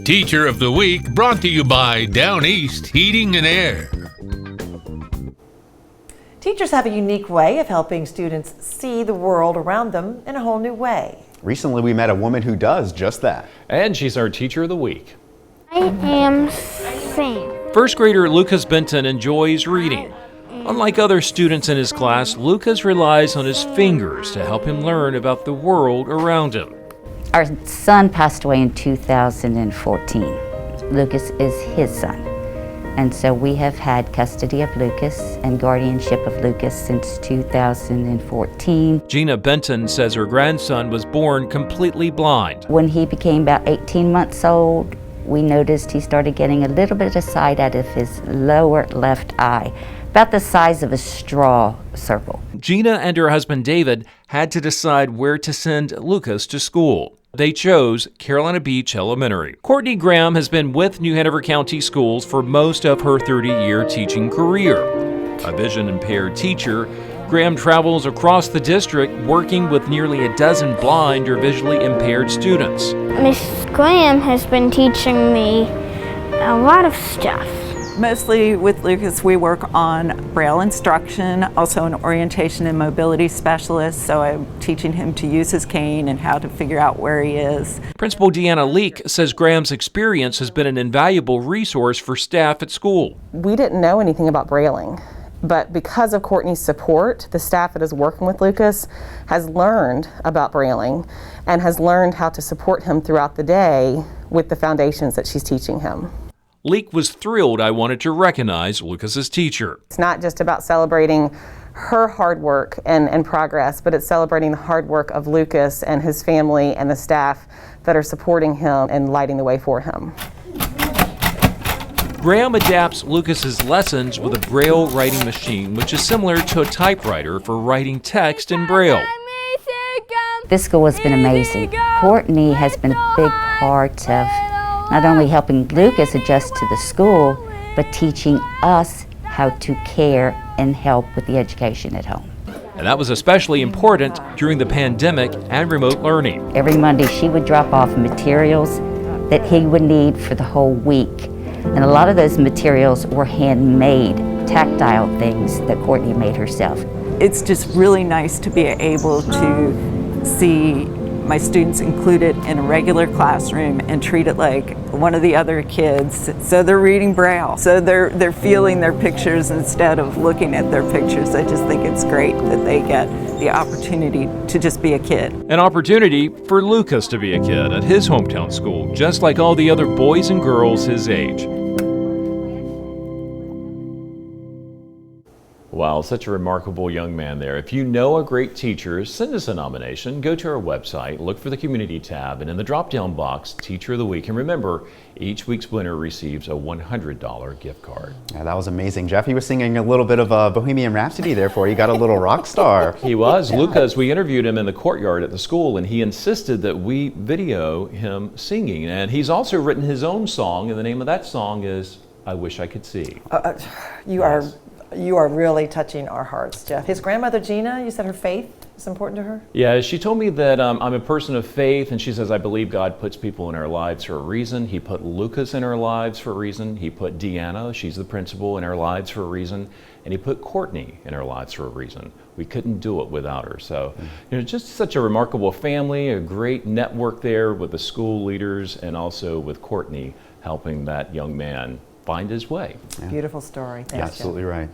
Teacher of the Week brought to you by Down East Heating and Air. Teachers have a unique way of helping students see the world around them in a whole new way. Recently, we met a woman who does just that. And she's our Teacher of the Week. I am Sam. First grader Lucas Benton enjoys reading. Unlike other students in his class, Lucas relies on his fingers to help him learn about the world around him. Our son passed away in 2014. Lucas is his son. And so we have had custody of Lucas and guardianship of Lucas since 2014. Gina Benton says her grandson was born completely blind. When he became about 18 months old, we noticed he started getting a little bit of sight out of his lower left eye, about the size of a straw circle. Gina and her husband David had to decide where to send Lucas to school. They chose Carolina Beach Elementary. Courtney Graham has been with New Hanover County Schools for most of her 30-year teaching career. A vision-impaired teacher, Graham travels across the district working with nearly a dozen blind or visually impaired students. Miss Graham has been teaching me a lot of stuff. Mostly with Lucas, we work on Braille instruction, also an orientation and mobility specialist, so I'm teaching him to use his cane and how to figure out where he is. Principal Deanna Leak says Graham's experience has been an invaluable resource for staff at school. We didn't know anything about Brailing, but because of Courtney's support, the staff that is working with Lucas has learned about Brailing and has learned how to support him throughout the day with the foundations that she's teaching him. Leak was thrilled I wanted to recognize Lucas's teacher. It's not just about celebrating her hard work and progress, but it's celebrating the hard work of Lucas and his family and the staff that are supporting him and lighting the way for him. Graham adapts Lucas's lessons with a Braille writing machine, which is similar to a typewriter for writing text in Braille. This school has been amazing. Courtney has been a big part of not only helping Lucas adjust to the school, but teaching us how to care and help with the education at home. And that was especially important during the pandemic and remote learning. Every Monday she would drop off materials that he would need for the whole week. And a lot of those materials were handmade, tactile things that Courtney made herself. It's just really nice to be able to see my students included in a regular classroom and treat it like one of the other kids. So they're reading Braille. So they're feeling their pictures instead of looking at their pictures. I just think it's great that they get the opportunity to just be a kid. An opportunity for Lucas to be a kid at his hometown school, just like all the other boys and girls his age. Wow, such a remarkable young man there. If you know a great teacher, send us a nomination. Go to our website, look for the community tab, and in the drop-down box, Teacher of the Week. And remember, each week's winner receives a $100 gift card. Yeah, that was amazing. Jeff, he was singing a little bit of Bohemian Rhapsody there for you. Got a little rock star. He was. Yeah. Lucas, we interviewed him in the courtyard at the school, and he insisted that we video him singing. And he's also written his own song, and the name of that song is I Wish I Could See. You are really touching our hearts, Jeff. His grandmother, Gina, you said her faith is important to her? Yeah, she told me that I'm a person of faith, and she says, I believe God puts people in our lives for a reason. He put Lucas in our lives for a reason. He put Deanna, she's the principal, in our lives for a reason. And he put Courtney in our lives for a reason. We couldn't do it without her. So, just such a remarkable family, a great network there with the school leaders and also with Courtney helping that young man find his way. Yeah. Beautiful story. Thanks, You're absolutely Jeff. right.